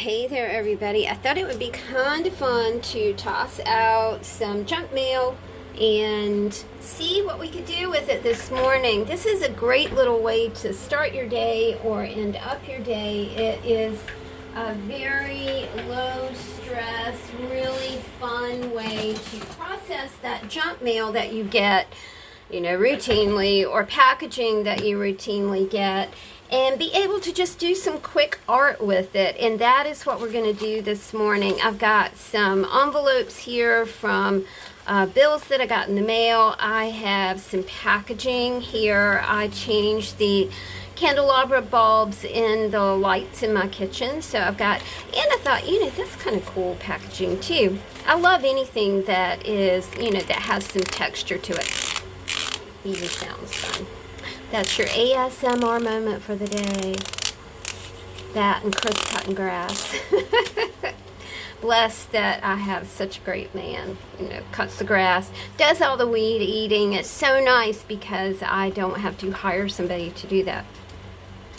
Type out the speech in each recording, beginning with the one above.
Hey there everybody. I thought it would be kind of fun to toss out some junk mail and see what we could do with it this morning. This is a great little way to start your day or end up your day. It is a very low stress, really fun way to process that junk mail that you get, routinely, or packaging that you routinely get, and be able to just do some quick art with it. And that is what we're going to do this morning. I've got some envelopes here from bills that I got in the mail. I have some packaging here. I changed the candelabra bulbs in the lights in my kitchen. So I've got, and I thought, that's kind of cool packaging too. I love anything that is, that has some texture to it. Even sounds fun. That's your ASMR moment for the day. That and Chris cutting grass. Blessed that I have such a great man. Cuts the grass, does all the weed eating. It's so nice because I don't have to hire somebody to do that.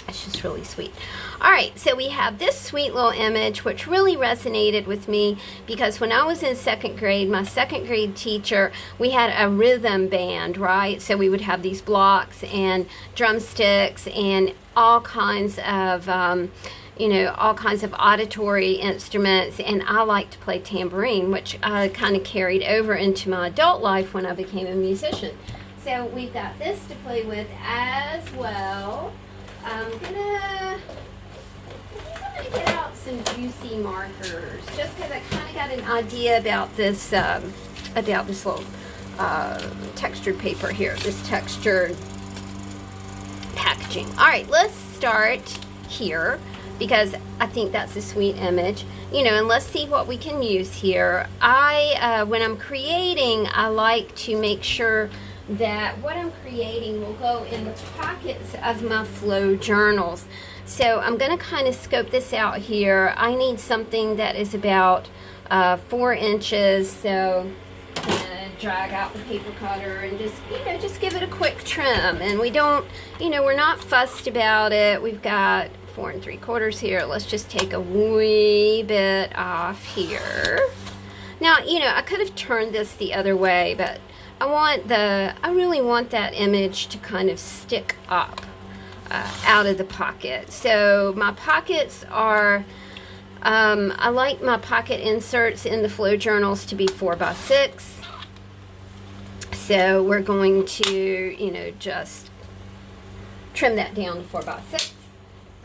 It's just really sweet. Alright, so we have this sweet little image which really resonated with me because when I was in second grade, my second grade teacher, we had a rhythm band, right? So we would have these blocks and drumsticks and all kinds of, all kinds of auditory instruments, and I like to play tambourine, which I kind of carried over into my adult life when I became a musician. So we've got this to play with as well. I'm gonna get out some juicy markers just because I kind of got an idea about this little textured paper here, this textured packaging. All right, let's start here because I think that's a sweet image, and let's see what we can use here. When I'm creating, I like to make sure that what I'm creating will go in the pockets of my flow journals. So I'm going to kind of scope this out here. I need something that is about 4 inches, so I'm going to drag out the paper cutter and just give it a quick trim. And we don't, we're not fussed about it. We've got 4 3/4 here. Let's just take a wee bit off here. Now, I could have turned this the other way, but I really want that image to kind of stick up out of the pocket. So my pockets are, I like my pocket inserts in the flow journals to be 4 by 6. So we're going to, just trim that down to 4 by 6.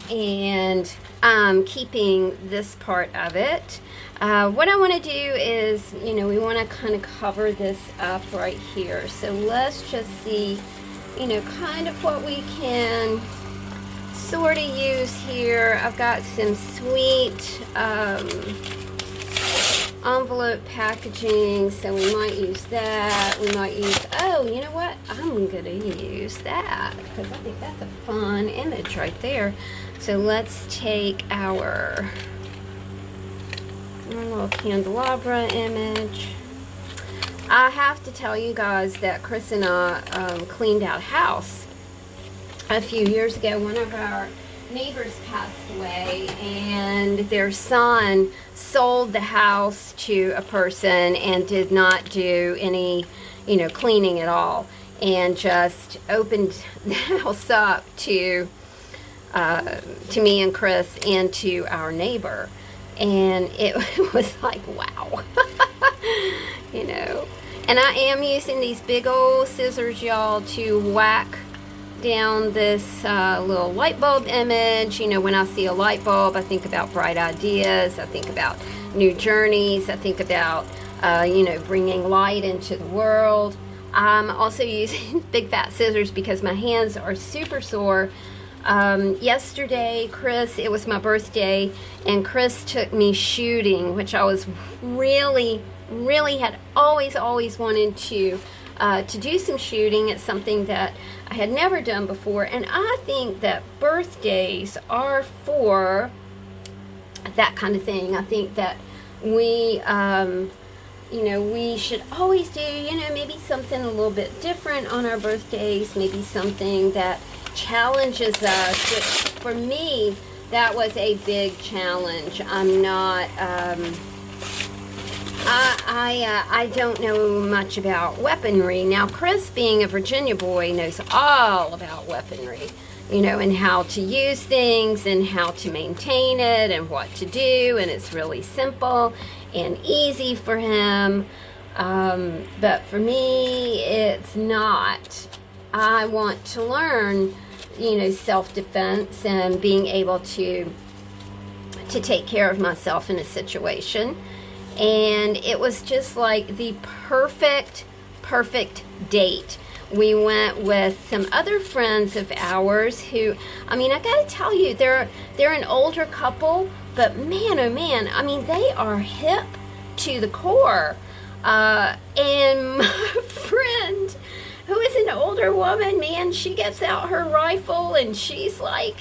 And I'm keeping this part of it. What I want to do is, we want to kind of cover this up right here. So let's just see, kind of what we can sort of use here. I've got some sweet envelope packaging, so we might use that. We might use, oh, you know what? I'm going to use that because I think that's a fun image right there. So let's take our little candelabra image. I have to tell you guys that Chris and I cleaned out a house a few years ago. One of our neighbors passed away, and their son sold the house to a person and did not do any, cleaning at all, and just opened the house up to me and Chris and to our neighbor. And it was like, wow. And I am using these big old scissors, y'all, to whack down this little light bulb image. When I see a light bulb, I think about bright ideas. I think about new journeys. I think about, bringing light into the world. I'm also using big fat scissors because my hands are super sore. Yesterday, it was my birthday, and Chris took me shooting, which I was really had always wanted to do some shooting. It's something that I had never done before, and I think that birthdays are for that kind of thing. I think that we, we should always do, maybe something a little bit different on our birthdays, maybe something that challenges us, which for me, that was a big challenge. I'm not, I don't know much about weaponry. Now, Chris, being a Virginia boy, knows all about weaponry, you know, and how to use things and how to maintain it and what to do, and it's really simple and easy for him. But for me, it's not. I want to learn, you know, self-defense and being able to take care of myself in a situation. And it was just like the perfect date. We went with some other friends of ours who, I mean, I gotta tell you, they're an older couple, but man, oh man, I mean, they are hip to the core. And my friend, who is an older woman, man, she gets out her rifle and she's like,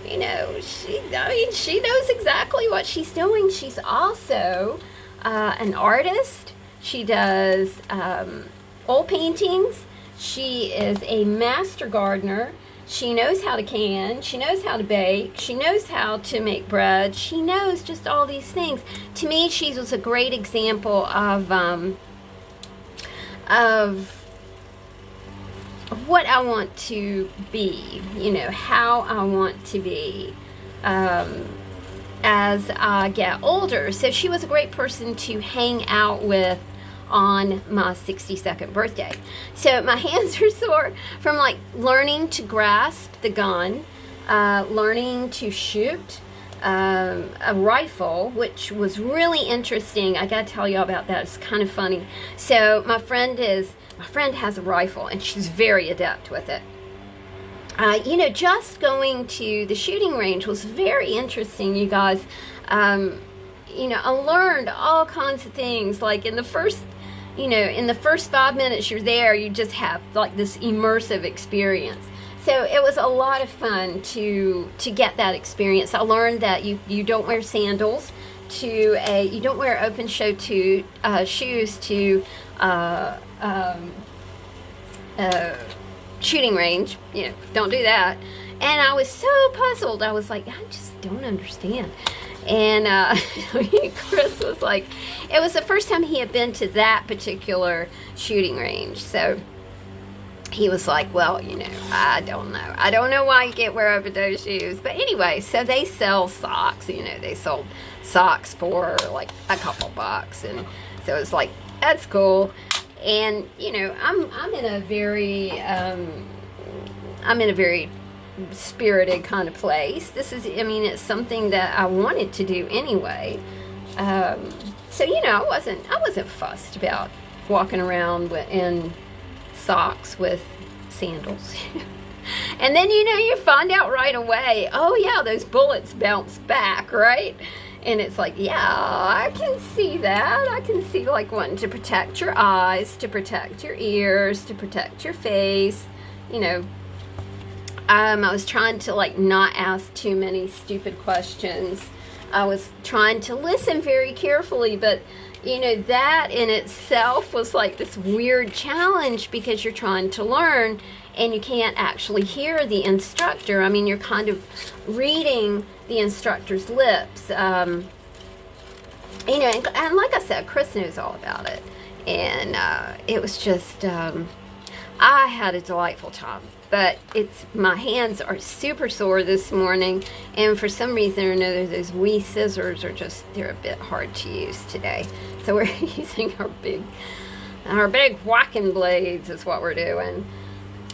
you know, she knows exactly what she's doing. She's also an artist. She does oil paintings. She is a master gardener. She knows how to can. She knows how to bake. She knows how to make bread. She knows just all these things. To me, she was a great example of what I want to be, you know, how I want to be as I get older. So she was a great person to hang out with on my 62nd birthday. So my hands are sore from like learning to grasp the gun, learning to shoot a rifle, which was really interesting. I gotta tell you about that. It's kind of funny. So my friend has a rifle and she's very adept with it. You know, just going to the shooting range was very interesting, you guys. You know, I learned all kinds of things. Like in the first 5 minutes you're there, you just have like this immersive experience. So it was a lot of fun to get that experience. I learned that you don't wear sandals you don't wear open shoe shoes to shooting range. You know, don't do that. And I was so puzzled. I was like, I just don't understand. And Chris was like, it was the first time he had been to that particular shooting range. So he was like, well, you know, I don't know. I don't know why you can't wear open toe shoes. But anyway, so they sell socks. You know, they sold socks for like a couple bucks. And so it was like, that's cool. And, you know, I'm in a very spirited kind of place. This is, I mean, it's something that I wanted to do anyway. So, you know, I wasn't fussed about walking around in socks with sandals. And then, you know, you find out right away, oh yeah, those bullets bounce back, right? And it's like, yeah, I can see that. I can see like wanting to protect your eyes, to protect your ears, to protect your face, you know. I was trying to like not ask too many stupid questions. I was trying to listen very carefully, but you know, that in itself was like this weird challenge because you're trying to learn and you can't actually hear the instructor. I mean, you're kind of reading the instructor's lips. You know, and like I said, Chris knows all about it. And it was just, I had a delightful time. But my hands are super sore this morning, and for some reason or another, those wee scissors are they're a bit hard to use today. So we're using our big whacking blades is what we're doing.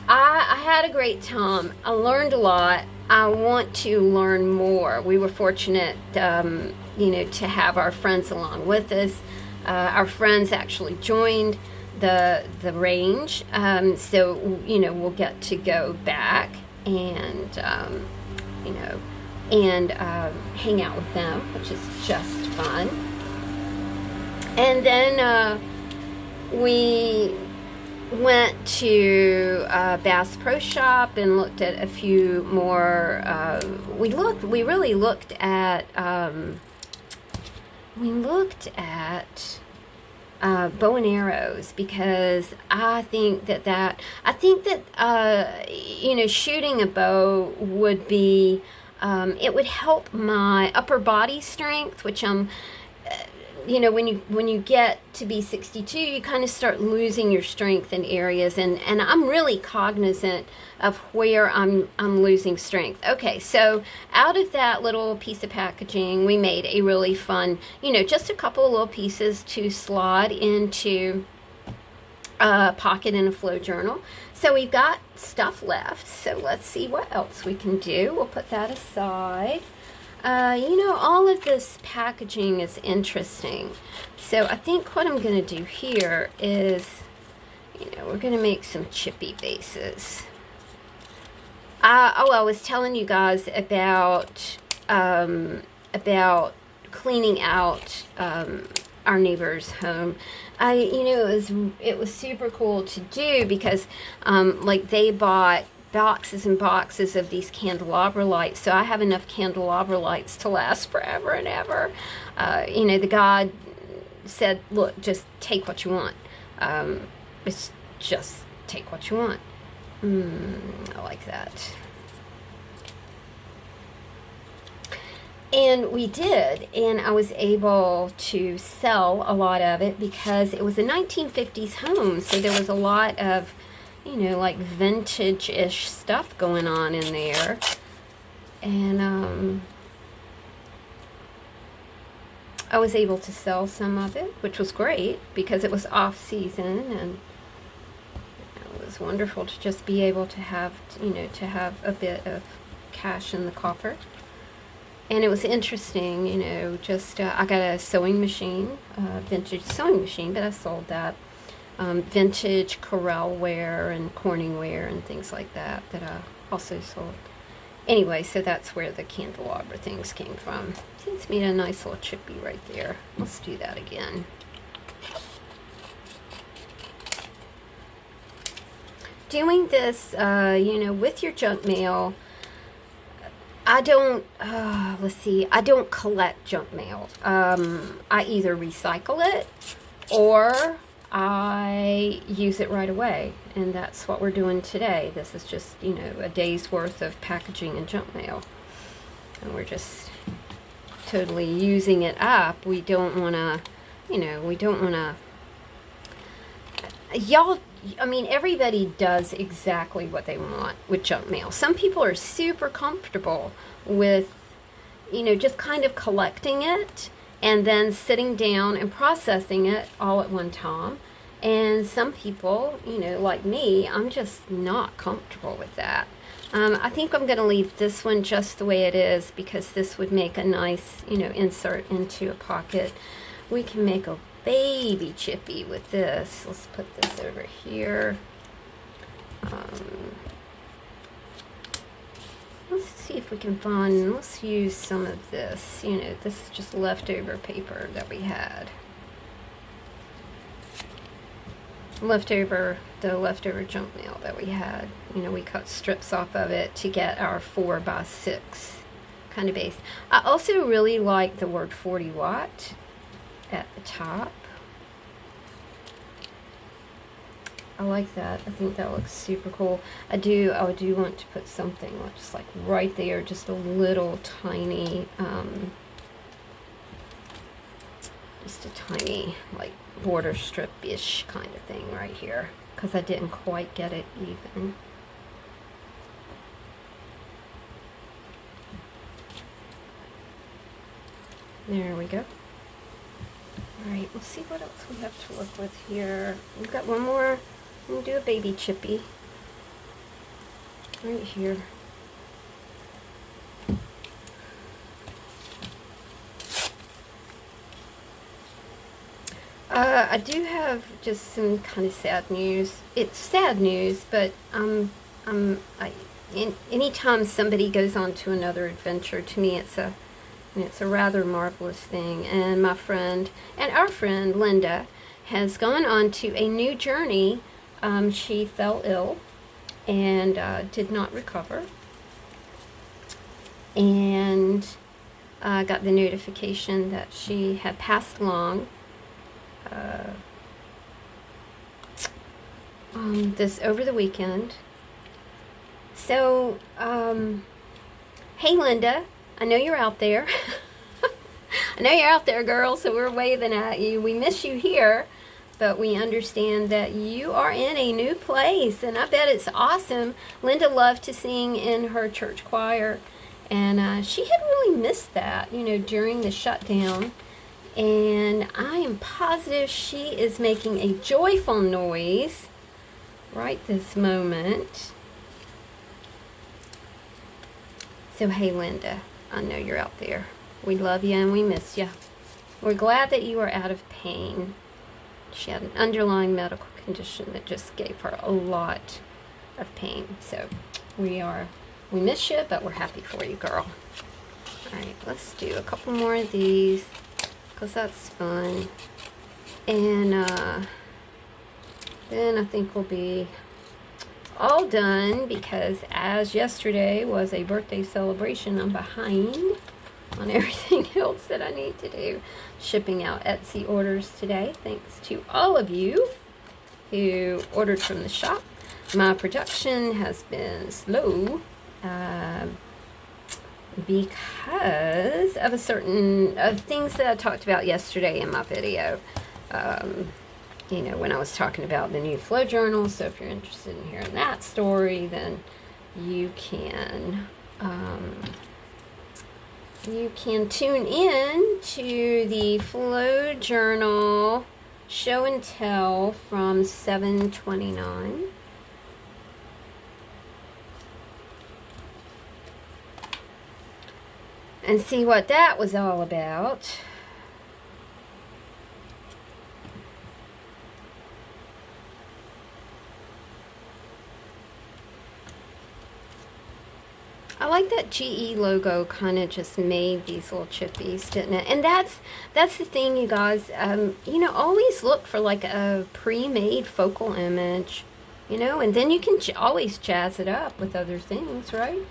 I had a great time. I learned a lot. I want to learn more. We were fortunate, you know, to have our friends along with us. Our friends actually joined the range, so you know, we'll get to go back and you know, and hang out with them, which is just fun. And then we went to Bass Pro Shop and looked at a few more. We really looked at bow and arrows, because I think that you know, shooting a bow would be It would help my upper body strength, which I'm, you know, when you get to be 62, you kind of start losing your strength in areas, and I'm really cognizant of where I'm losing strength. Okay, so out of that little piece of packaging, we made a really fun, you know, just a couple of little pieces to slide into a pocket in a flow journal. So we've got stuff left, so let's see what else we can do. We'll put that aside. You know, all of this packaging is interesting. So I think what I'm going to do here is, you know, we're going to make some chippy bases. I was telling you guys about cleaning out our neighbor's home. You know, it was super cool to do because like they bought boxes and boxes of these candelabra lights, so I have enough candelabra lights to last forever and ever. You know, the guy said, look, just take what you want. It's just take what you want. I like that. And we did, and I was able to sell a lot of it because it was a 1950s home, so there was a lot of, you know, like vintage-ish stuff going on in there. And I was able to sell some of it, which was great because it was off-season, and it was wonderful to just be able to have, you know, to have a bit of cash in the coffer. And it was interesting, you know, just, I got a sewing machine, vintage sewing machine, but I sold that. Vintage Corralware and Corningware and things like that I also sold. Anyway, so that's where the candelabra things came from. See, it's made a nice little chippy right there. Let's do that again. Doing this, you know, with your junk mail, I don't, let's see, I don't collect junk mail. I either recycle it or I use it right away, and that's what we're doing today. This is just, you know, a day's worth of packaging and junk mail, and we're just totally using it up. We don't want to, you know, we don't want to, y'all, I mean, everybody does exactly what they want with junk mail. Some people are super comfortable with, you know, just kind of collecting it and then sitting down and processing it all at one time. And some people, you know, like me, I'm just not comfortable with that. I think I'm going to leave this one just the way it is because this would make a nice, you know, insert into a pocket. We can make a baby chippy with this. Let's put this over here. Let's see if we can find, let's use some of this. You know, this is just leftover paper that we had. The leftover junk mail that we had. You know, we cut strips off of it to get our 4x6 kind of base. I also really like the word 40 watt at the top. I like that. I think that looks super cool. I do want to put something just like right there, just a little tiny, just a tiny like border strip-ish kind of thing right here, because I didn't quite get it even. There we go. Alright, we'll see what else we have to work with here. We've got one more. We'll do a baby chippy right here. I do have just some kind of sad news. It's sad news, but anytime somebody goes on to another adventure, to me it's a rather marvelous thing. And my friend, and our friend Linda, has gone on to a new journey. She fell ill and did not recover, and got the notification that she had passed along this over the weekend. So Hey, Linda, I know you're out there. I know you're out there, girl, so we're waving at you. We miss you here, but we understand that you are in a new place, and I bet it's awesome. Linda loved to sing in her church choir, and she had really missed that, you know, during the shutdown. And I am positive she is making a joyful noise right this moment. So, hey, Linda, I know you're out there. We love you and we miss you. We're glad that you are out of pain. She had an underlying medical condition that just gave her a lot of pain. So, we miss you, but we're happy for you, girl. All right, let's do a couple more of these, because that's fun. And then I think we'll be all done, because as yesterday was a birthday celebration, I'm behind on everything else that I need to do. Shipping out Etsy orders today, thanks to all of you who ordered from the shop. My production has been slow because of things that I talked about yesterday in my video. You know, when I was talking about the new flow journal. So if you're interested in hearing that story, then you can tune in to the flow journal show and tell from 7/29. And see what that was all about. I like that GE logo kind of just made these little chippies, didn't it? And that's the thing, you guys. You know, always look for like a pre-made focal image, you know, and then you can always jazz it up with other things, right?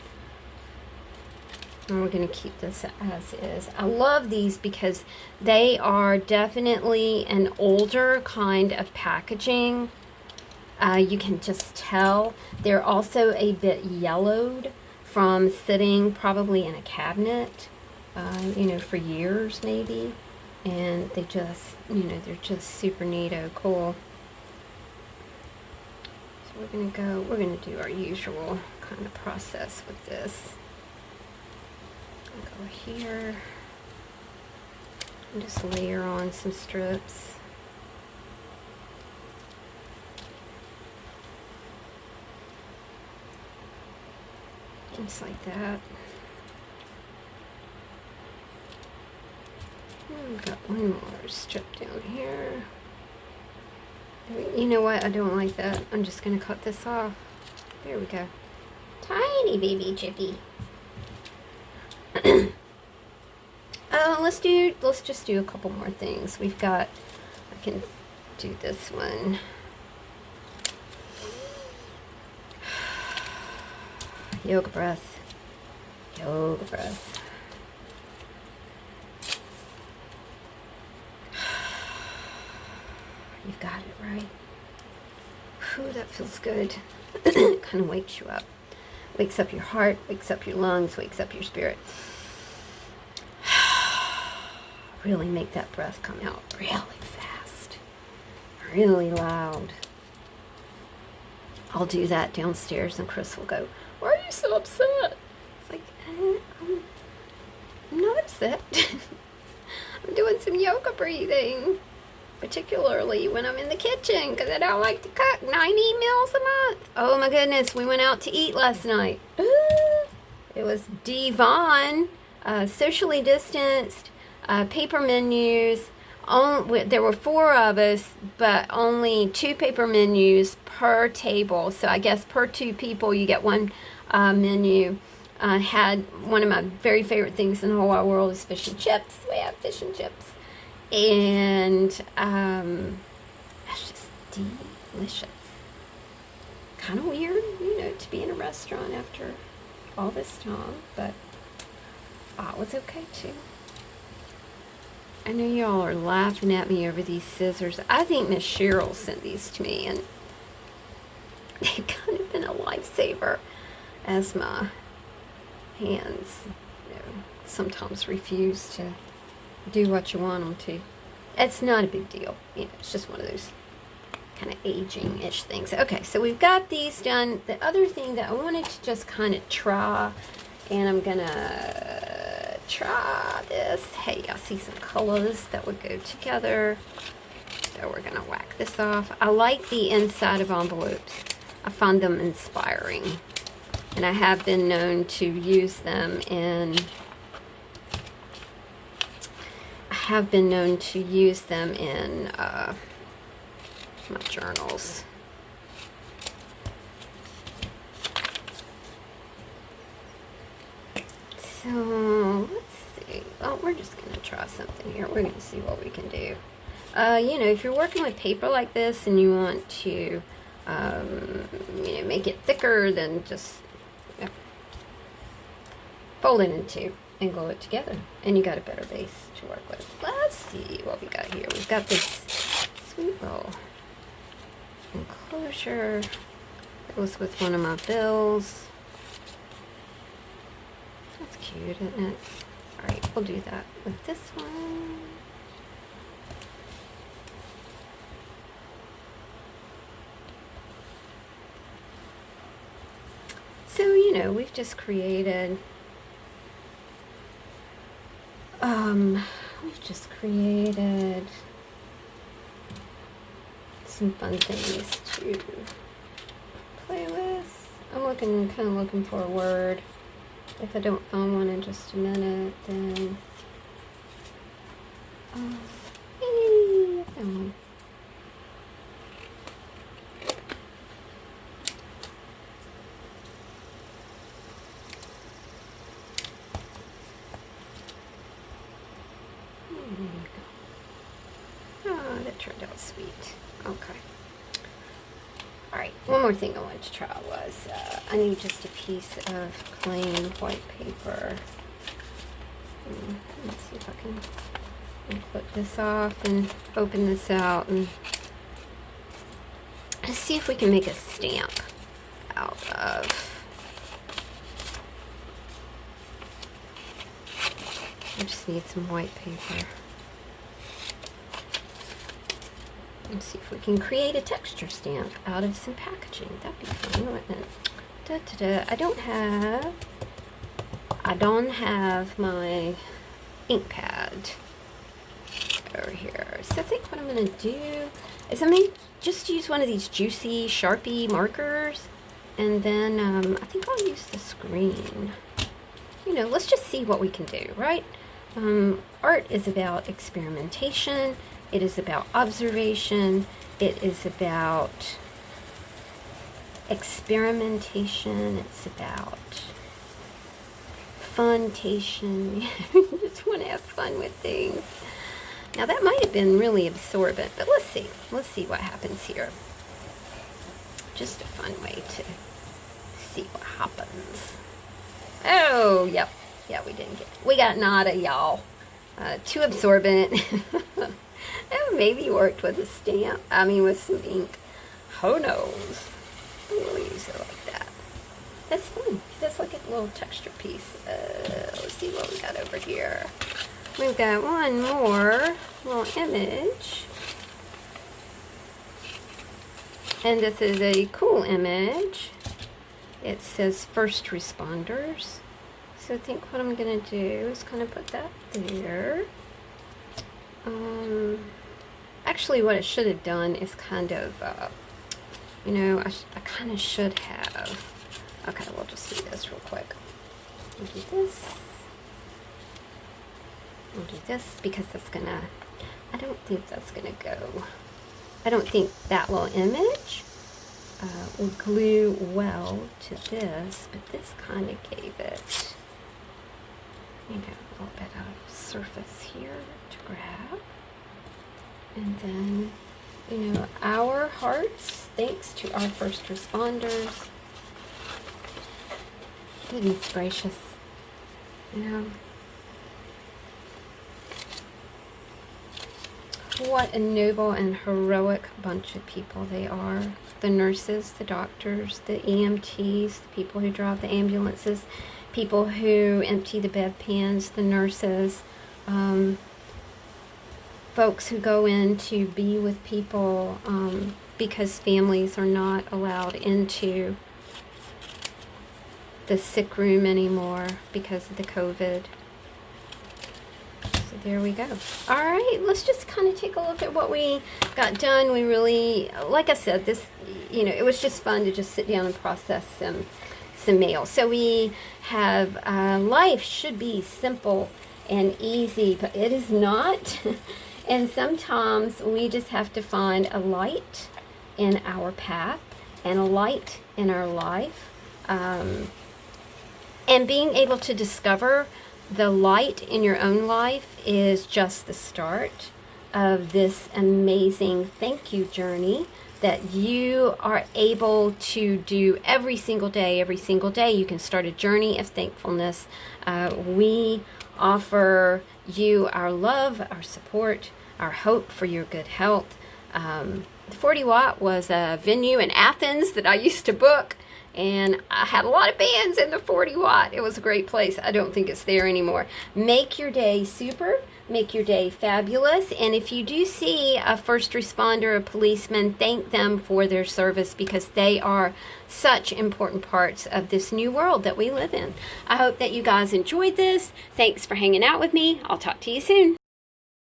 And we're going to keep this as is. I love these because they are definitely an older kind of packaging. You can just tell. They're also a bit yellowed from sitting probably in a cabinet, you know, for years maybe. And they just, you know, they're just super neato cool. So we're going to do our usual kind of process with this. I'll go here and just layer on some strips. Just like that. And we've got one more strip down here. You know what? I don't like that. I'm just going to cut this off. There we go. Tiny baby chippy. Let's just do a couple more things. I can do this one. Yoga breath. Yoga breath. You've got it right. Whew, that feels good. It kind of wakes you up. Wakes up your heart, wakes up your lungs, wakes up your spirit. Really make that breath come out really fast. Really loud. I'll do that downstairs and Chris will go, "Why are you so upset?" It's like, I'm not upset. I'm doing some yoga breathing. Particularly when I'm in the kitchen, because I don't like to cook 90 meals a month. Oh my goodness, we went out to eat last night. It was divine, socially distanced, paper menus. There were 4 of us, but only 2 paper menus per table. So I guess per 2 people you get 1 menu. Had one of my very favorite things in the whole wide world is fish and chips. We have fish and chips. And it's just delicious. Kind of weird, you know, to be in a restaurant after all this time, but it was okay too. I know y'all are laughing at me over these scissors. I think Miss Cheryl sent these to me, and they've kind of been a lifesaver as my hands, you know, sometimes refuse to do what you want them to. It's not a big deal. You know, it's just one of those kind of aging-ish things. Okay, so we've got these done. The other thing that I wanted to just kind of try, and I'm gonna try this. Hey, I see some colors that would go together. So we're gonna whack this off. I like the inside of envelopes. I find them inspiring. And I have been known to use them in my journals. So let's see. Oh, we're just gonna try something here. We're gonna see what we can do. You know, if you're working with paper like this and you want to, you know, make it thicker than just, you know, fold it in two and glue it together, and you got a better base to work with. Let's see what we got here. We've got this sweet little enclosure that was with one of my bills. That's cute, isn't it? All right, we'll do that with this one. So, you know, we've just created, some fun things to play with. I'm kind of looking for a word. If I don't find one in just a minute, then, hey, I found one. Oh, that turned out sweet. Okay. Alright, one more thing I wanted to try was, I need just a piece of plain white paper. Let's see if I can put this off and open this out and let's see if we can make a stamp out of. I just need some white paper. Let's see if we can create a texture stamp out of some packaging. That'd be fun, wouldn't it? Da, da, da. I don't have my ink pad over here. So I think what I'm gonna do is I'm gonna just use one of these juicy Sharpie markers, and then I think I'll use the screen. You know, let's just see what we can do, right? Art is about experimentation. It is about observation. It is about experimentation. It's about funtation. You just want to have fun with things. Now that might have been really absorbent, but let's see. Let's see what happens here. Just a fun way to see what happens. Oh, yep. Yeah, we got nada, y'all. Too absorbent. That maybe worked with a stamp. I mean, with some ink. Who knows? We'll use it like that. That's fun. That's like a little texture piece. Let's see what we got over here. We've got one more little image. And this is a cool image. It says first responders. So I think what I'm going to do is kind of put that there. Actually, what I should have done is kind of, you know, I kind of should have. Okay, we'll just do this real quick. We'll do this. We'll do this because that's going to, I don't think that's going to go. I don't think that little image will glue well to this, but this kind of gave it, you know, a little bit of surface here to grab. And then, you know, our hearts, thanks to our first responders. Goodness gracious, you know. What a noble and heroic bunch of people they are. The nurses, the doctors, the EMTs, the people who drive the ambulances. people who empty the bedpans, the nurses, folks who go in to be with people because families are not allowed into the sick room anymore because of the COVID. So there we go. All right, let's just kind of take a look at what we got done. We really, like I said, this, you know, it was just fun to just sit down and process some mail. So we have, life should be simple and easy, but it is not. And sometimes we just have to find a light in our path and a light in our life. And being able to discover the light in your own life is just the start of this amazing thank you journey that you are able to do every single day. Every single day you can start a journey of thankfulness. We offer you our love, our support, our hope for your good health. The 40 Watt was a venue in Athens that I used to book, and I had a lot of bands in the 40 Watt. It was a great place. I don't think it's there anymore. Make your day super. Make your day fabulous. And if you do see a first responder, a policeman, thank them for their service, because they are such important parts of this new world that we live in. I hope that you guys enjoyed this. Thanks for hanging out with me. I'll talk to you soon.